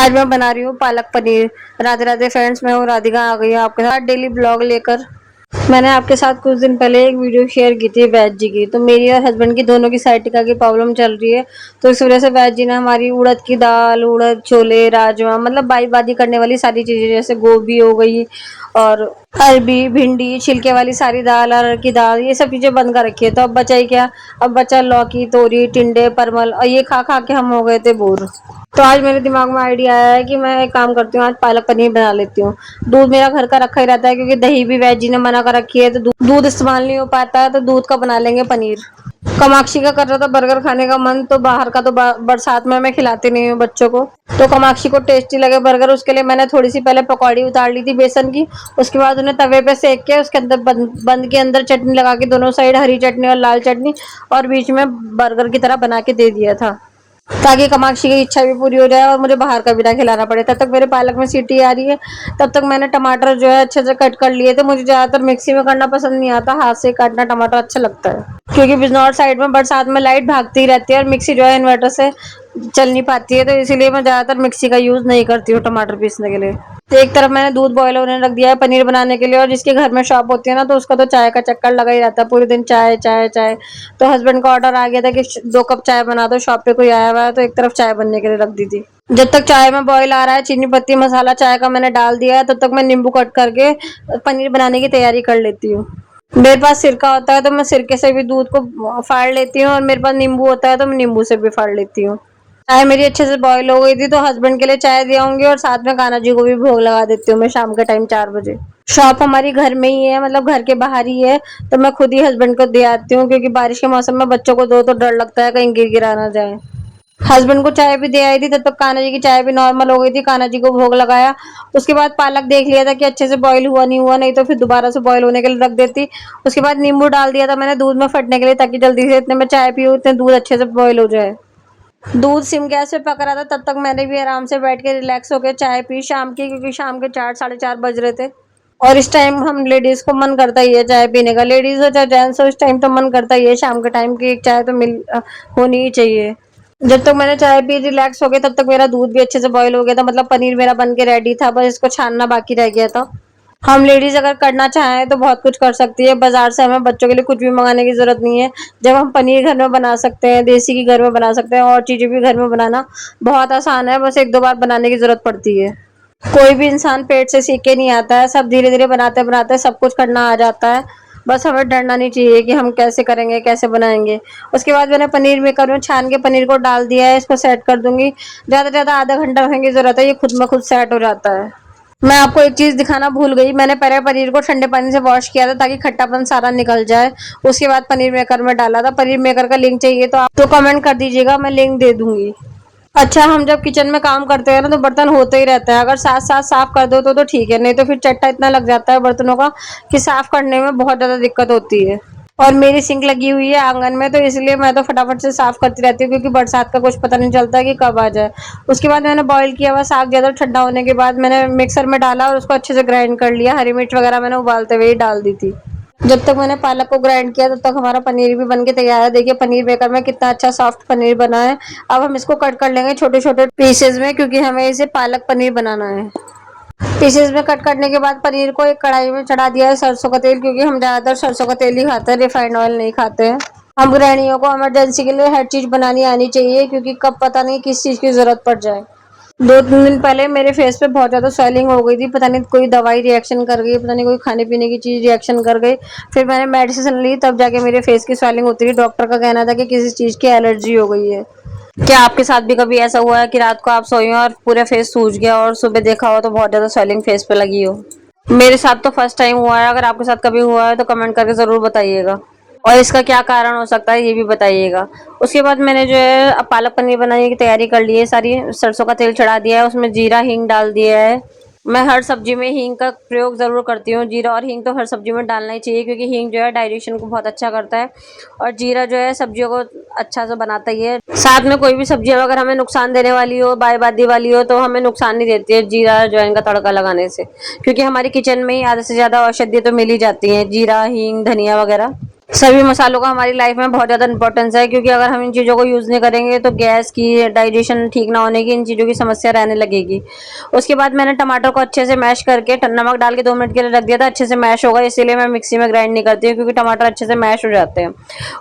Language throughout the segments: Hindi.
आज मैं बना रही हूँ पालक पनीर। राधे राधे फ्रेंड्स, मैं हूँ राधिका, आ गई हूँ आपके साथ डेली ब्लॉग लेकर। मैंने आपके साथ कुछ दिन पहले एक वीडियो शेयर की थी वैज जी की। तो मेरी और हस्बैंड की दोनों की साइटिका की प्रॉब्लम चल रही है। तो इस वजह से वैज जी ने हमारी उड़द की दाल, उड़द, छोले, राजमा, मतलब बाई बादी करने वाली सारी चीजें, जैसे गोभी हो गई और अरबी, भिंडी, छिलके वाली सारी दाल, अरहर की दाल, ये सब चीजें बंद कर रखी है। तो अब बचा ही क्या? अब बचा लौकी, तोरी, टिंडे, परवल, और ये खा खा के हम हो गए थे बोर। तो आज मेरे दिमाग में आइडिया आया है कि मैं एक काम करती हूँ, आज पालक पनीर बना लेती हूँ। दूध मेरा घर का रखा ही रहता है, क्योंकि दही भी वैज जी ने मना कर रखी है, तो दूध इस्तेमाल नहीं हो पाता है, तो दूध का बना लेंगे पनीर। कामाक्षी का कर रहा था बर्गर खाने का मन, तो बाहर का तो बरसात में मैं खिलाती नहीं हूँ बच्चों को। तो कामाक्षी को टेस्टी लगे बर्गर, उसके लिए मैंने थोड़ी सी पहले पकौड़ी उतार ली थी बेसन की। उसके बाद उन्हें तवे पे सेक के उसके अंदर बंद के अंदर चटनी लगा के, दोनों साइड हरी चटनी और लाल चटनी, और बीच में बर्गर की तरह बना के दे दिया था, ताकि कामाक्षी की इच्छा भी पूरी हो जाए और मुझे बाहर का भी ना खिलाना पड़े। तब तक मेरे पालक में सीटी आ रही है। तब तक मैंने टमाटर जो है अच्छे से कट कर लिए थे। मुझे ज्यादातर मिक्सी में करना पसंद नहीं आता, हाथ से काटना टमाटर अच्छा लगता है, क्योंकि बिजनौर साइड में बरसात में लाइट भागती रहती है और मिक्सी जो है इन्वर्टर से चल नहीं पाती है, तो इसीलिए मैं ज्यादातर मिक्सी का यूज नहीं करती हूँ टमाटर पीसने के लिए। तो एक तरफ मैंने दूध बॉयल होने रख दिया है पनीर बनाने के लिए, और जिसके घर में शॉप होती है ना, तो उसका तो चाय का चक्कर लगा ही रहता है, पूरे दिन चाय चाय चाय। तो हस्बैंड का ऑर्डर आ गया था कि 2 कप चाय बना दो, शॉप पे कोई आया हुआ है, तो एक तरफ चाय बनने के लिए रख दी थी। जब तक चाय में बॉयल आ रहा है, चीनी पत्ती मसाला चाय का मैंने डाल दिया है, तब तक मैं नींबू कट करके पनीर बनाने की तैयारी कर लेती हूँ। मेरे पास सिरका होता है तो मैं सिरके से भी दूध को फाड़ लेती हूँ, और मेरे पास नींबू होता है तो मैं नींबू से भी फाड़ लेती हूँ। चाय मेरी अच्छे से बॉईल हो गई थी, तो हस्बैंड के लिए चाय दे आऊंगी, और साथ में कान्हा जी को भी भोग लगा देती हूँ मैं शाम के टाइम 4 बजे। शॉप हमारी घर में ही है, मतलब घर के बाहर ही है, तो मैं खुद ही हस्बैंड को दे आती हूँ, क्योंकि बारिश के मौसम में बच्चों को दो तो डर लगता है कहीं गिर गिरा ना जाए। हस्बैंड को चाय भी दे आई थी, तब तक कान्हा जी की चाय भी नॉर्मल हो गई थी, कान्हा जी को भोग लगाया। उसके बाद पालक देख लिया था कि अच्छे से बॉईल हुआ नहीं हुआ, नहीं तो फिर दोबारा से बॉईल होने के लिए रख देती। उसके बाद नींबू डाल दिया था मैंने दूध में फटने के लिए, ताकि जल्दी से इतने में चाय पीऊँ इतने दूध अच्छे से बॉईल हो जाए। दूध सिम गैस पे पक रहा था, तब तक मैंने भी आराम से बैठ के रिलैक्स होकर चाय पी शाम की, क्योंकि शाम के 4 साढ़े 4 बज रहे थे। और इस टाइम हम लेडीज को मन करता ही है चाय पीने का, लेडीज हो चाहे जेंट्स हो, इस टाइम तो मन करता ही है शाम के टाइम की एक चाय तो होनी ही चाहिए। जब तक मैंने चाय पी रिलैक्स हो गया, तब तक मेरा दूध भी अच्छे से बॉईल हो गया था, मतलब पनीर मेरा बन के रेडी था, बस इसको छानना बाकी रह गया था। हम लेडीज अगर करना चाहें तो बहुत कुछ कर सकती है, बाजार से हमें बच्चों के लिए कुछ भी मंगाने की जरूरत नहीं है। जब हम पनीर घर में बना सकते हैं, देसी घी घर में बना सकते हैं, और चीजें भी घर में बनाना बहुत आसान है, बस 1-2 बार बनाने की जरूरत पड़ती है। कोई भी इंसान पेट से सीख के नहीं आता है, सब धीरे धीरे बनाते बनाते सब कुछ करना आ जाता है। बस हमें डरना नहीं चाहिए कि हम कैसे करेंगे, कैसे बनाएंगे। उसके बाद मैंने पनीर मेकर में छान के पनीर को डाल दिया है, इसको सेट कर दूंगी। ज्यादा से ज्यादा आधा घंटा रखने की जरूरत है, ये खुद में खुद सेट हो जाता है। मैं आपको एक चीज दिखाना भूल गई, मैंने पहले पनीर को ठंडे पानी से वॉश किया था, ताकि खट्टापन सारा निकल जाए। उसके बाद पनीर मेकर में डाला था। पनीर मेकर का लिंक चाहिए तो आप तो कमेंट कर दीजिएगा, मैं लिंक दे दूंगी। अच्छा, हम जब किचन में काम करते हैं ना, तो बर्तन होते ही रहते हैं, अगर साथ साथ साफ कर दो तो ठीक है, नहीं तो फिर चट्टा इतना लग जाता है बर्तनों का कि साफ करने में बहुत ज्यादा दिक्कत होती है। और मेरी सिंक लगी हुई है आंगन में, तो इसलिए मैं तो फटाफट से साफ करती रहती हूँ, क्योंकि बरसात का कुछ पता नहीं चलता कि कब आ जाए। उसके बाद मैंने बॉईल किया हुआ साग ज्यादा ठंडा होने के बाद मैंने मिक्सर में डाला और उसको अच्छे से ग्राइंड कर लिया। हरी मिर्च वगैरह मैंने उबालते हुए ही डाल दी थी। जब तक मैंने पालक को ग्राइंड किया, तब तक हमारा पनीर भी बन के तैयार है। देखिए पनीर मेकर में कितना अच्छा सॉफ्ट पनीर बना है। अब हम इसको कट कर लेंगे छोटे छोटे पीसेज में, क्योंकि हमें इसे पालक पनीर बनाना है। पीसेज में कट करने के बाद पनीर को एक कढ़ाई में चढ़ा दिया है सरसों का तेल, क्योंकि हम ज्यादातर सरसों का तेल ही खाते हैं, रिफाइंड ऑयल नहीं खाते हैं। हम गृहिणियों को इमरजेंसी के लिए हर चीज बनानी आनी चाहिए, क्योंकि कब पता नहीं किस चीज की जरूरत पड़ जाए। 2-3 दिन पहले मेरे फेस पे बहुत ज्यादा स्वेलिंग हो गई थी, पता नहीं कोई दवाई रिएक्शन कर गई, पता नहीं कोई खाने पीने की चीज रिएक्शन कर गई। फिर मैंने मेडिसिन ली, तब जाके मेरे फेस की स्वेलिंग होती रही। डॉक्टर का कहना था कि किसी चीज की एलर्जी हो गई है। क्या आपके साथ भी कभी ऐसा हुआ है कि रात को आप सोई हो और पूरा फेस सूज गया, और सुबह देखा हो तो बहुत ज्यादा स्वेलिंग फेस पे लगी हो? मेरे साथ तो फर्स्ट टाइम हुआ है। अगर आपके साथ कभी हुआ है तो कमेंट करके जरूर बताइएगा, और इसका क्या कारण हो सकता है ये भी बताइएगा। उसके बाद मैंने जो है पालक पनीर बनाने की तैयारी कर ली है सारी। सरसों का तेल चढ़ा दिया है, उसमें जीरा हींग डाल दिया है। मैं हर सब्जी में हींग का प्रयोग जरूर करती हूँ। जीरा और हींग तो हर सब्जी में डालना ही चाहिए, क्योंकि हींग जो है डाइजेशन को बहुत अच्छा करता है, और जीरा जो है सब्जियों को अच्छा से बनाता ही है। साथ में कोई भी सब्जी अगर हमें नुकसान देने वाली हो, बायबादी वाली हो, तो हमें नुकसान नहीं देती है जीरा अजवाइन का तड़का लगाने से, क्योंकि हमारी किचन में ही आधे से ज्यादा औषधि तो मिल ही जाती है, जीरा हींग धनिया वगैरह। सभी मसालों का हमारी लाइफ में बहुत ज़्यादा इंपॉर्टेंस है, क्योंकि अगर हम इन चीज़ों को यूज़ नहीं करेंगे तो गैस की, डाइजेशन ठीक ना होने की, इन चीज़ों की समस्या रहने लगेगी। उसके बाद मैंने टमाटर को अच्छे से मैश करके नमक डाल के 2 मिनट के लिए रख दिया था, अच्छे से मैश होगा, इसीलिए मैं मिक्सी में ग्राइंड नहीं करती हूँ, क्योंकि टमाटर अच्छे से मैश हो जाते हैं।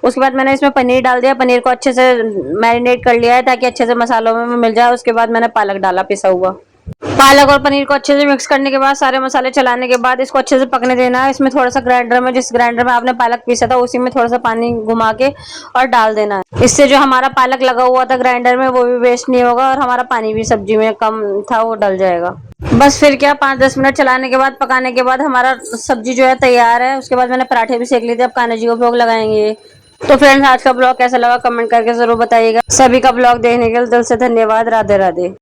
उसके बाद मैंने इसमें पनीर डाल दिया, पनीर को अच्छे से मैरिनेट कर लिया है ताकि अच्छे से मसालों में मिल जाए। उसके बाद मैंने पालक डाला पिसा हुआ। पालक और पनीर को अच्छे से मिक्स करने के बाद, सारे मसाले चलाने के बाद इसको अच्छे से पकने देना है। इसमें थोड़ा सा ग्राइंडर में, जिस ग्राइंडर में आपने पालक पीसा था उसी में थोड़ा सा पानी घुमा के और डाल देना है। इससे जो हमारा पालक लगा हुआ था ग्राइंडर में वो भी वेस्ट नहीं होगा और हमारा पानी भी सब्जी में कम था वो डल जाएगा। बस फिर क्या, 5-10 मिनट चलाने के बाद, पकाने के बाद हमारा सब्जी जो है तैयार है। उसके बाद मैंने पराठे भी सेक लिए थे, अब कान्हा जी को भोग लगाएंगे। तो फ्रेंड्स, आज का ब्लॉग कैसा लगा कमेंट करके जरूर बताइएगा। सभी का ब्लॉग देखने के लिए दिल से धन्यवाद। राधे राधे।